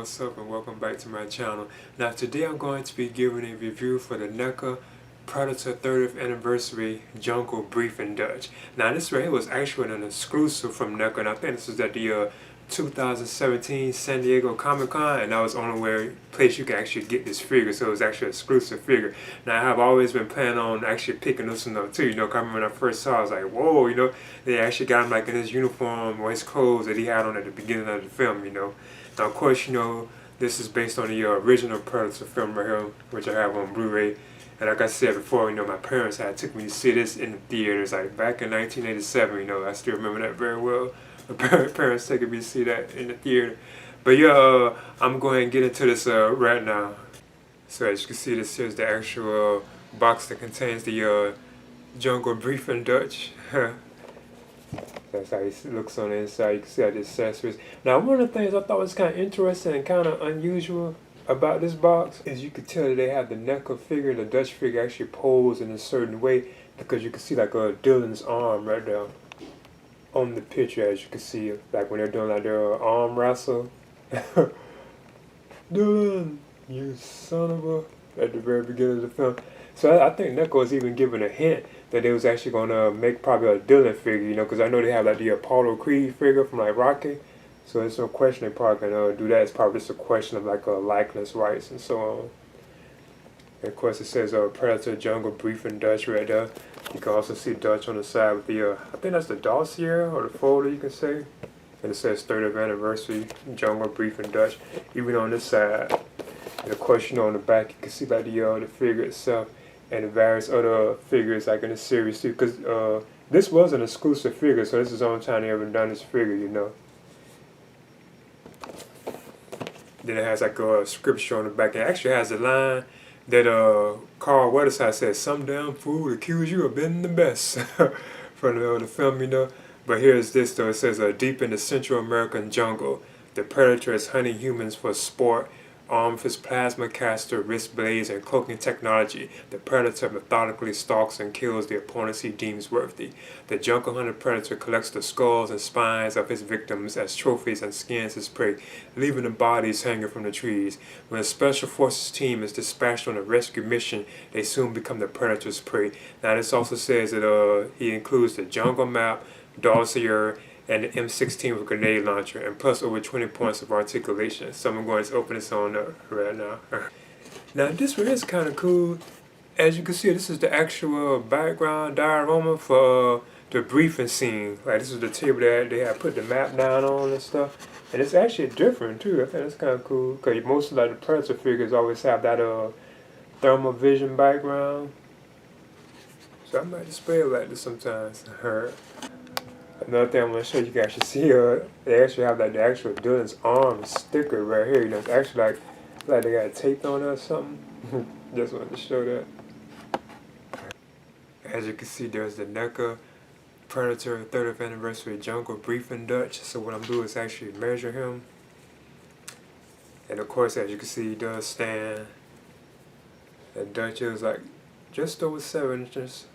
what's up, and welcome back to my channel. Now today I'm going to be giving a review for the NECA Predator 30th Anniversary Jungle Brief in Dutch. Now this right here was actually an exclusive from NECA, and I think this was at the 2017 San Diego Comic Con, and that was the only place you can actually get this figure, so it was actually an exclusive figure. Now I have always been planning on actually picking this one up too, you know, because I remember when I first saw it, I was like, whoa, you know, they actually got him like in his uniform or his clothes that he had on at the beginning of the film, you know. Now, of course, you know, this is based on the original Predator film right here, which I have on Blu-ray. And like I said before, you know, my parents had took me to see this in the theaters, like back in 1987, you know, I still remember that very well. My parents taking me to see that in the theater. But yeah, I'm going to get into this right now. So as you can see, this is the actual box that contains the Jungle Brief in Dutch. That's how it looks on the inside. You can see all the accessories. Now, one of the things I thought was kind of interesting and kind of unusual about this box is you could tell that they have the NECA figure, the Dutch figure, actually posed in a certain way, because you can see like Dylan's arm right there on the picture, as you can see, like when they're doing like their arm wrestle. Dylan, you son of a, at the very beginning of the film. So I think NECA was even given a hint that they was actually going to make probably a Dylan figure, you know, because I know they have like the Apollo Creed figure from like Rocky. So it's no question they probably can do that. It's probably just a question of like likeness rights and so on. And of course it says Predator Jungle Brief in Dutch right there. You can also see Dutch on the side with the, I think that's the dossier or the folder you can say. And it says 30th Anniversary Jungle Brief in Dutch, even on this side. And of course, you know, on the back you can see like the figure itself and the various other figures like in the series too, because this was an exclusive figure, so this is the only time they ever done this figure, you know. Then it has like a scripture on the back. It actually has a line that Carl Weatherside says, "Some damn fool would accuse you of being the best," from the film, you know. But here's this though. It says, "Deep in the Central American jungle, the predator is hunting humans for sport. Armed with his plasma caster, wrist blades, and cloaking technology, the predator methodically stalks and kills the opponents he deems worthy. The jungle hunter predator collects the skulls and spines of his victims as trophies and skins his prey, leaving the bodies hanging from the trees. When a special forces team is dispatched on a rescue mission, they soon become the predator's prey." Now this also says that he includes the jungle map, dossier, and the M16 with a grenade launcher, and plus over 20 points of articulation. So I'm going to open this on right now. Now this one is kind of cool. As you can see, this is the actual background diorama for the briefing scene. Like this is the table that they have put the map down on and stuff. And it's actually different too. I think it's kind of cool, because most of like the Predator figures always have that thermal vision background. So I might display it like this sometimes. Another thing I'm going to show you guys should see, they actually have like the actual Dylan's arm sticker right here. You know, it's actually like they got it taped on it or something. Just wanted to show that. As you can see, there's the NECA Predator 30th Anniversary Jungle Brief in Dutch. So what I'm doing is actually measure him. And of course, as you can see, he does stand. And Dutch is like just over 7 inches.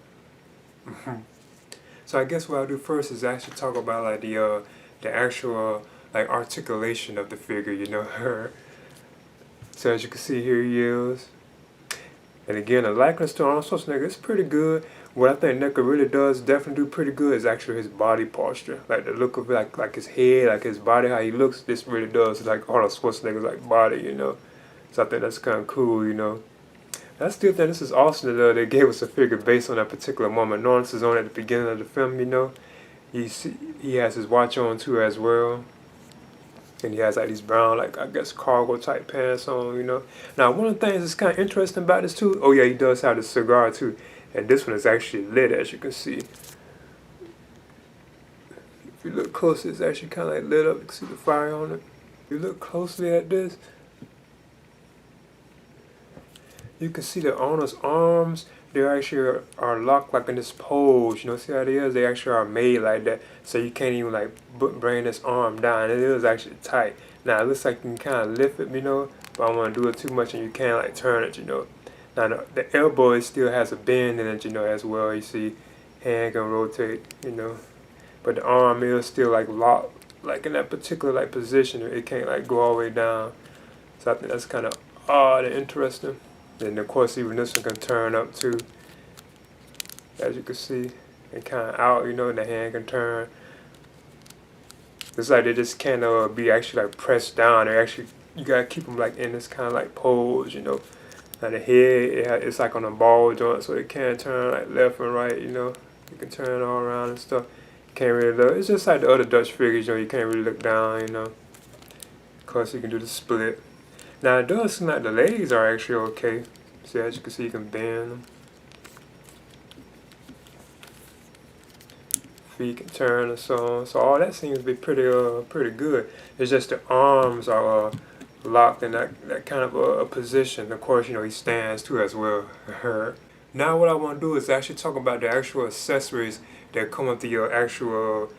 So I guess what I'll do first is actually talk about like the actual like articulation of the figure, you know. So as you can see, here he is. And again, the likeness to Arnold Schwarzenegger is pretty good. What I think NECA really does definitely do pretty good is actually his body posture. Like the look of it, like his head, like his body, how he looks, this really does like Arnold Schwarzenegger's like body, you know. So I think that's kind of cool, you know. I still think this is awesome that they gave us a figure based on that particular moment. Lawrence is on at the beginning of the film, you know. He has his watch on too as well. And he has like these brown, like I guess cargo type pants on, you know. Now one of the things that's kind of interesting about this too, oh yeah, he does have the cigar too. And this one is actually lit, as you can see. If you look closely, it's actually kind of like lit up. You can see the fire on it. If you look closely at this, you can see that Arnold's arms, they actually are locked like in this pose. You know, see how they is? They actually are made like that. So you can't even like bring this arm down. It is actually tight. Now it looks like you can kind of lift it, you know, but I don't want to do it too much and you can't like turn it, you know. Now the elbow, it still has a bend in it, you know, as well. You see, hand can rotate, you know. But the arm is still like locked, like in that particular like position. It can't like go all the way down. So I think that's kind of odd and interesting. Then of course even this one can turn up too, as you can see, and kind of out, you know, and the hand can turn. It's like they just can't be actually like pressed down. They actually, you gotta keep them like in this kind of like pose, you know. Now the head, it's like on a ball joint, so it can turn like left and right, you know. You can turn all around and stuff. Can't really look. It's just like the other Dutch figures, you know. You can't really look down, you know. Of course, you can do the split. Now it does seem like the legs are actually okay. See, as you can see, you can bend them. Feet can turn and so on. So all that seems to be pretty good. It's just the arms are locked in that kind of a position. Of course, you know, he stands too as well. Now what I want to do is actually talk about the actual accessories that come with the actual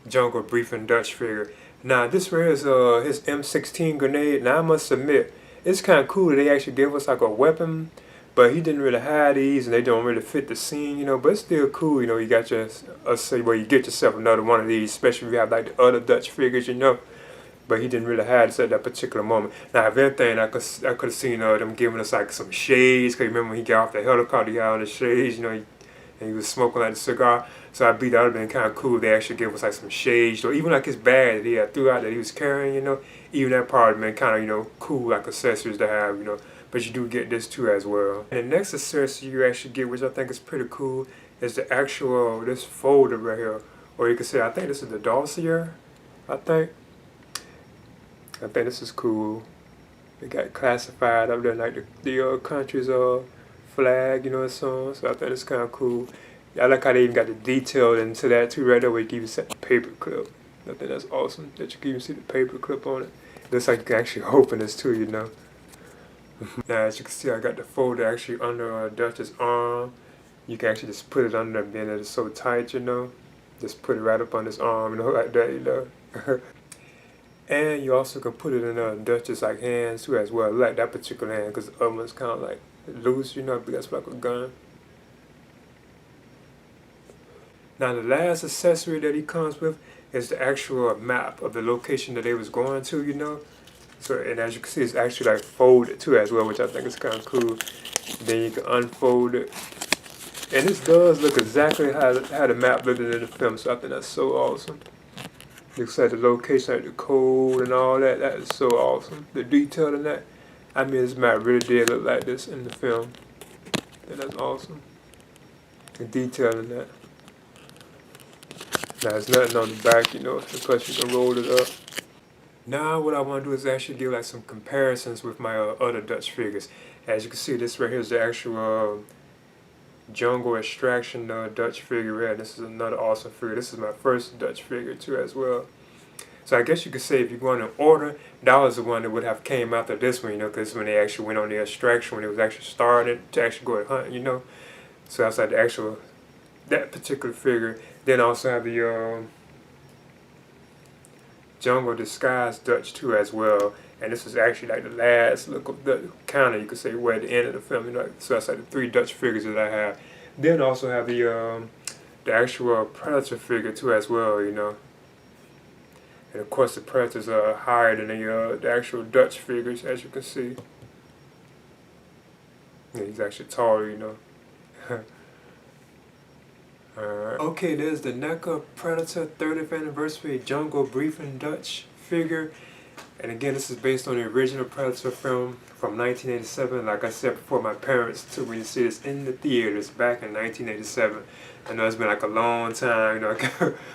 Jungle Briefing Dutch figure. Now this right here is his M16 grenade. Now I must admit, it's kind of cool that they actually gave us like a weapon, but he didn't really have these and they don't really fit the scene, you know, but it's still cool, you know. You got your, well, you get yourself another one of these, especially if you have like the other Dutch figures, you know. But he didn't really have this at that particular moment. Now, if anything, I could have seen them giving us like some shades, because remember when he got off the helicopter, he had all the shades, you know, and he was smoking like a cigar. So I beat that would have been kind of cool if they actually gave us like some shades, or even like his bag that he had throughout that he was carrying, you know. Even that part would have been kind of, you know, cool like accessories to have, you know. But you do get this too as well. And the next accessory you actually get, which I think is pretty cool, is the actual, this folder right here. Or you could say, I think this is the dossier, I think this is cool. They got classified up there like the country's flag, you know, and so on. So I think it's kind of cool. I like how they even got the detail into that too, right there where you can even set the paper clip. I think that's awesome that you can even see the paper clip on it. It looks like you can actually open this too, you know. Now as you can see, I got the folder actually under Dutch's arm. You can actually just put it under, being that it's so tight, you know. Just put it right up on his arm, you know, like that, you know. And you also can put it in Dutch's like hands too as well, like that particular hand, because the other one's kind of like loose, you know, but that's like a gun. Now the last accessory that he comes with is the actual map of the location that they was going to, you know. So, and as you can see, it's actually like folded too as well, which I think is kind of cool. Then you can unfold it. And this does look exactly how the map looked in the film, so I think that's so awesome. Looks like the location, like the code and all that. That is so awesome. The detail in that. I mean, this map really did look like this in the film. And that's awesome. The detail in that. Now, there's nothing on the back, you know, plus you can roll it up. Now, what I want to do is actually give like some comparisons with my other Dutch figures. As you can see, this right here is the actual Jungle Extraction Dutch figure right. This is another awesome figure. This is my first Dutch figure too as well. So I guess you could say if you're going in order, that was the one that would have came after this one, you know, because when they actually went on the extraction, when it was actually started to actually go and hunt, you know. So that's like the actual, that particular figure. Then also have the Jungle Disguised Dutch too as well. And this is actually like the last look of the counter, you could say, where at the end of the film, you know. So that's like the 3 Dutch figures that I have. Then also have the actual Predator figure too as well, you know. And of course the Predators are higher than the actual Dutch figures, as you can see. Yeah, he's actually taller, you know. Okay, there's the NECA Predator 30th Anniversary Jungle Briefing Dutch figure. And again, this is based on the original Predator film from 1987. Like I said before, my parents took me to see this in the theaters back in 1987. I know it's been like a long time, you know.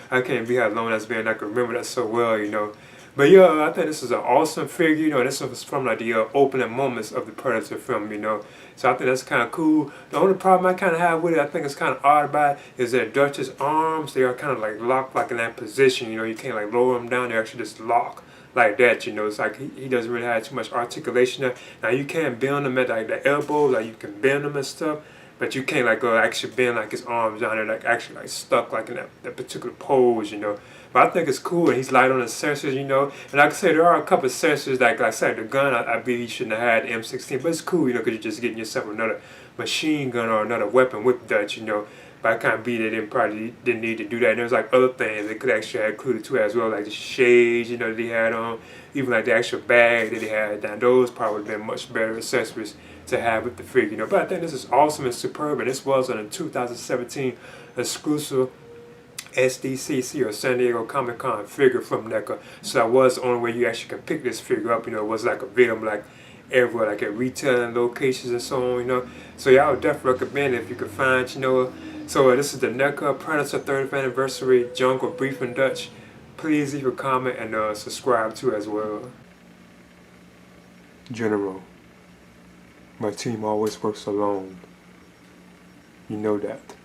I can't believe how long that's been. I can remember that so well, you know. But yeah, I think this is an awesome figure, you know. This was from like the opening moments of the Predator film, you know. So I think that's kind of cool. The only problem I kind of have with it, I think it's kind of odd about it, is that Dutch's arms, they are kind of like locked like in that position, you know. You can't like lower them down, they actually just lock like that, you know. It's like he doesn't really have too much articulation there. Now you can bend them at like the elbow, like you can bend them and stuff, but you can't like actually bend like his arms down there, like actually like stuck like in that particular pose, you know. But I think it's cool, and he's light on the sensors, you know. And like I said, there are a couple of sensors, like I said, the gun, I believe he shouldn't have had the M16, but it's cool, you know, because you're just getting yourself another machine gun or another weapon with Dutch, you know. But I kind of be they didn't need to do that. And there was like other things they could actually have included too as well, like the shades, you know, that they had on, even like the actual bag that they had. Now those probably would have been much better accessories to have with the figure, you know. But I think this is awesome and superb, and this was on a 2017 exclusive SDCC or San Diego Comic Con figure from NECA. So that was the only way you actually can pick this figure up. You know, it was like available like everywhere, like at retailing locations and so on. You know, so yeah, I would definitely recommend it if you could find. You know, so this is the NECA Predator 30th anniversary Jungle Brief in Dutch. Please leave a comment and subscribe to as well. General, my team always works alone. You know that.